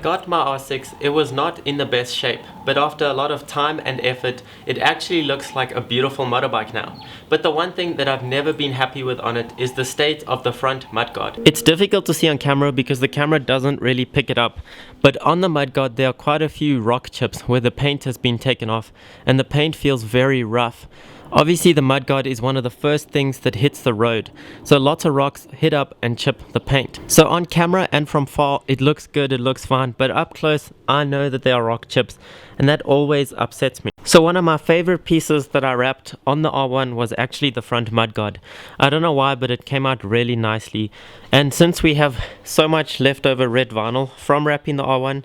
got my R6, it was not in the best shape, but after a lot of time and effort, it actually looks like a beautiful motorbike now. But the one thing that I've never been happy with on it is the state of the front mudguard. It's difficult to see on camera because the camera doesn't really pick it up, but on the mudguard there are quite a few rock chips where the paint has been taken off and the paint feels very rough. Obviously the mudguard is one of the first things that hits the road, so lots of rocks hit up and chip the paint. So on camera and from far it looks good, it looks fine, but up close I know that there are rock chips and that always upsets me. So one of my favorite pieces that I wrapped on the R1 was actually the front mudguard. I don't know why, but it came out really nicely, and since we have so much leftover red vinyl from wrapping the R1,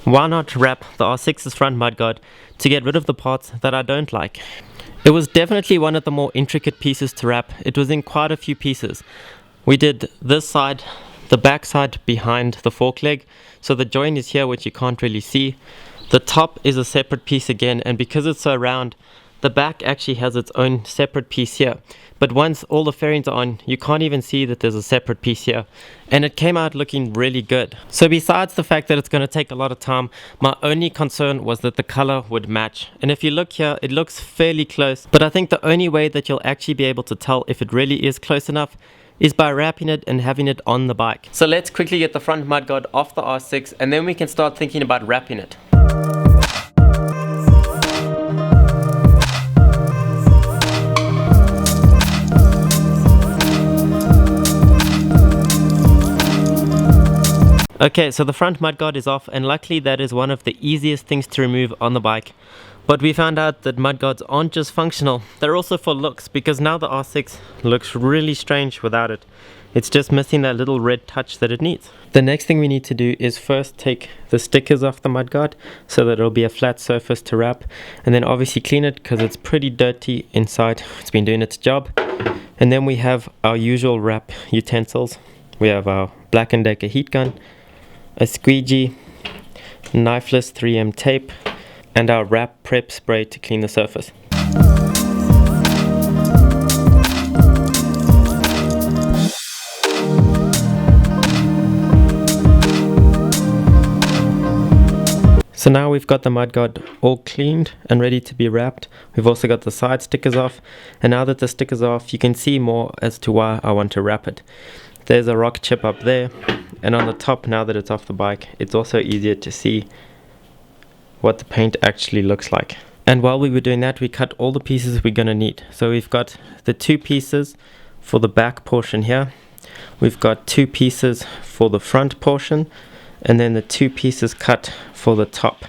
why not wrap the R6's front mudguard to get rid of the parts that I don't like. It was definitely one of the more intricate pieces to wrap. It was in quite a few pieces. We did this side, the back side behind the fork leg, so the joint is here which you can't really see. The top is a separate piece again, and because it's so round, the back actually has its own separate piece here. But once all the fairings are on, you can't even see that there's a separate piece here. And it came out looking really good. So besides the fact that it's going to take a lot of time, my only concern was that the color would match. And if you look here, it looks fairly close. But I think the only way that you'll actually be able to tell if it really is close enough is by wrapping it and having it on the bike. So let's quickly get the front mudguard off the R6 and then we can start thinking about wrapping it. Okay, so the front mudguard is off, and luckily that is one of the easiest things to remove on the bike. But we found out that mudguards aren't just functional, they're also for looks, because now the R6 looks really strange without it. It's just missing that little red touch that it needs. The next thing we need to do is first take the stickers off the mudguard so that it'll be a flat surface to wrap, and then obviously clean it because it's pretty dirty inside. It's been doing its job. And then we have our usual wrap utensils. We have our Black & Decker heat gun, a squeegee, knifeless 3M tape, and our wrap prep spray to clean the surface. So now we've got the mudguard all cleaned and ready to be wrapped. We've also got the side stickers off, and now that the stickers are off, you can see more as to why I want to wrap it. There's a rock chip up there, and on the top, now that it's off the bike, it's also easier to see what the paint actually looks like. And while we were doing that, we cut all the pieces we're going to need. So we've got the 2 pieces for the back portion here, we've got 2 pieces for the front portion, and then the 2 pieces cut for the top.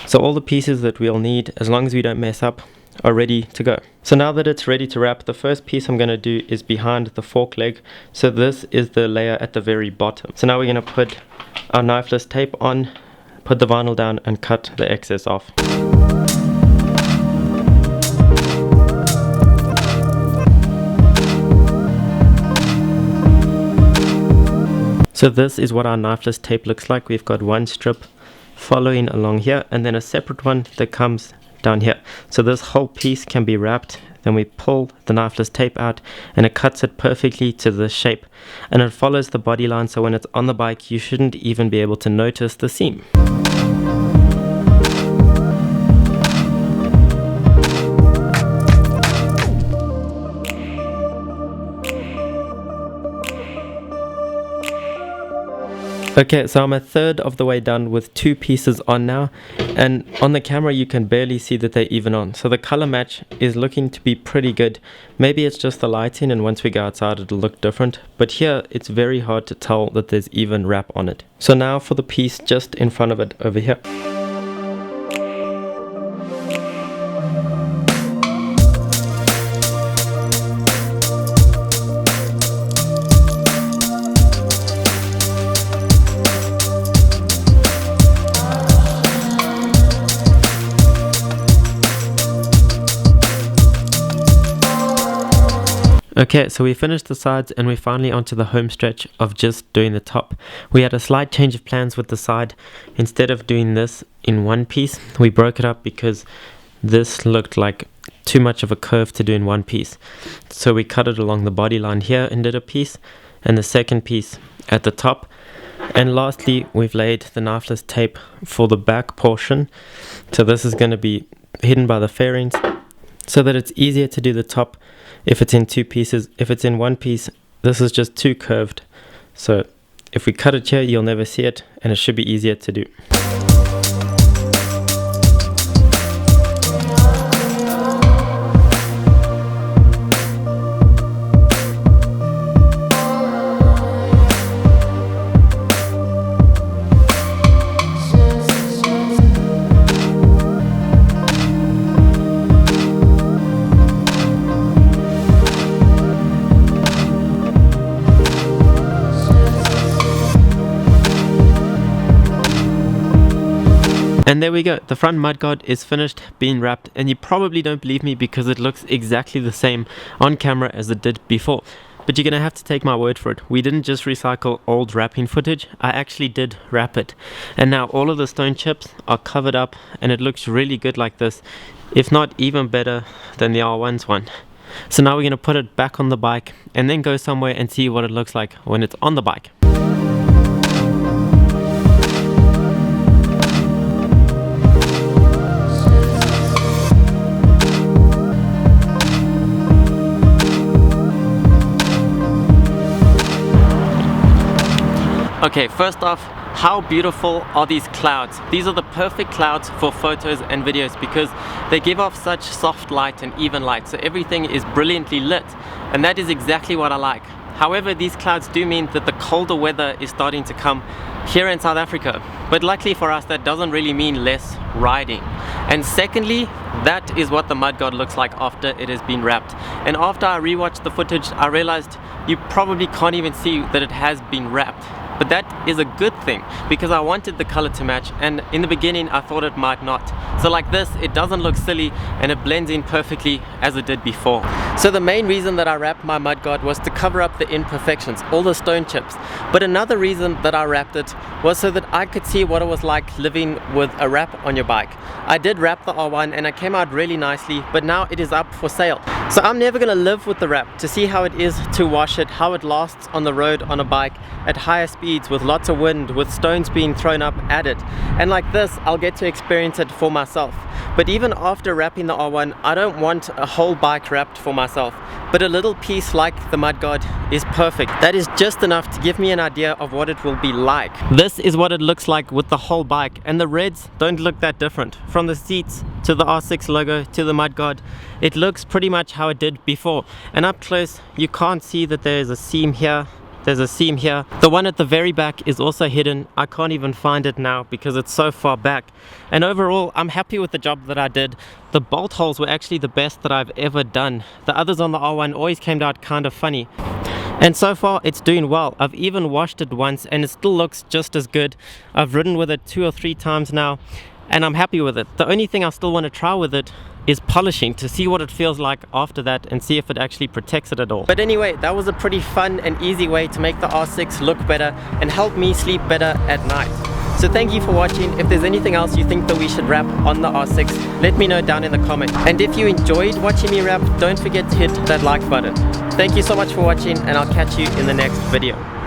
So all the pieces that we'll need, as long as we don't mess up, are ready to go. So now that it's ready to wrap, the first piece I'm going to do is behind the fork leg. So this is the layer at the very bottom. So now we're going to put our knifeless tape on, put the vinyl down, and cut the excess off. So this is what our knifeless tape looks like. We've got one strip following along here and then a separate one that comes down here. So this whole piece can be wrapped, then we pull the knifeless tape out and it cuts it perfectly to the shape, and it follows the body line, so when it's on the bike you shouldn't even be able to notice the seam. Okay, so I'm a third of the way done with 2 pieces on now, and on the camera you can barely see that they're even on. So the color match is looking to be pretty good. Maybe it's just the lighting, and once we go outside it'll look different, but here it's very hard to tell that there's even wrap on it. So now for the piece just in front of it over here. Okay, so we finished the sides and we're finally onto the home stretch of just doing the top. We had a slight change of plans with the side. Instead of doing this in one piece, we broke it up because this looked like too much of a curve to do in one piece. So we cut it along the body line here and did a piece, and the second piece at the top. And lastly, we've laid the knifeless tape for the back portion. So this is going to be hidden by the fairings so that it's easier to do the top if it's in two pieces. If it's in one piece, this is just too curved. So if we cut it here, you'll never see it, and it should be easier to do. And there we go, the front mudguard is finished being wrapped, and you probably don't believe me because it looks exactly the same on camera as it did before. But you're gonna have to take my word for it. We didn't just recycle old wrapping footage, I actually did wrap it. And now all of the stone chips are covered up and it looks really good like this, if not even better than the R1's one. So now we're gonna put it back on the bike and then go somewhere and see what it looks like when it's on the bike. Okay, first off, how beautiful are these clouds? These are the perfect clouds for photos and videos because they give off such soft light and even light, so everything is brilliantly lit, and that is exactly what I like. However, these clouds do mean that the colder weather is starting to come here in South Africa, but luckily for us that doesn't really mean less riding. And secondly, that is what the mudguard looks like after it has been wrapped. And after I rewatched the footage, I realized you probably can't even see that it has been wrapped. But that is a good thing because I wanted the color to match, and in the beginning I thought it might not. So like this, it doesn't look silly and it blends in perfectly as it did before. So the main reason that I wrapped my mudguard was to cover up the imperfections, all the stone chips. But another reason that I wrapped it was so that I could see what it was like living with a wrap on your bike. I did wrap the R1 and it came out really nicely, but now it is up for sale. So I'm never gonna live with the wrap to see how it is to wash it, how it lasts on the road on a bike at higher speeds with lots of wind, with stones being thrown up at it. And like this, I'll get to experience it for myself. But even after wrapping the R1, I don't want a whole bike wrapped for myself, but a little piece like the mudguard is perfect. That is just enough to give me an idea of what it will be like. This is what it looks like with the whole bike, and the reds don't look that different. From the seats to the R6 logo to the mudguard, it looks pretty much how it did before. And up close, you can't see that there's a seam here. There's a seam here. The one at the very back is also hidden. I can't even find it now because it's so far back. And overall, I'm happy with the job that I did. The bolt holes were actually the best that I've ever done. The others on the R1 always came out kind of funny. And so far, it's doing well. I've even washed it once and it still looks just as good. I've ridden with it 2 or 3 times now and I'm happy with it. The only thing I still want to try with it is polishing to see what it feels like after that and see if it actually protects it at all. But anyway, that was a pretty fun and easy way to make the R6 look better and help me sleep better at night. So thank you for watching. If there's anything else you think that we should wrap on the R6, let me know down in the comment. And if you enjoyed watching me wrap, don't forget to hit that like button. Thank you so much for watching and I'll catch you in the next video.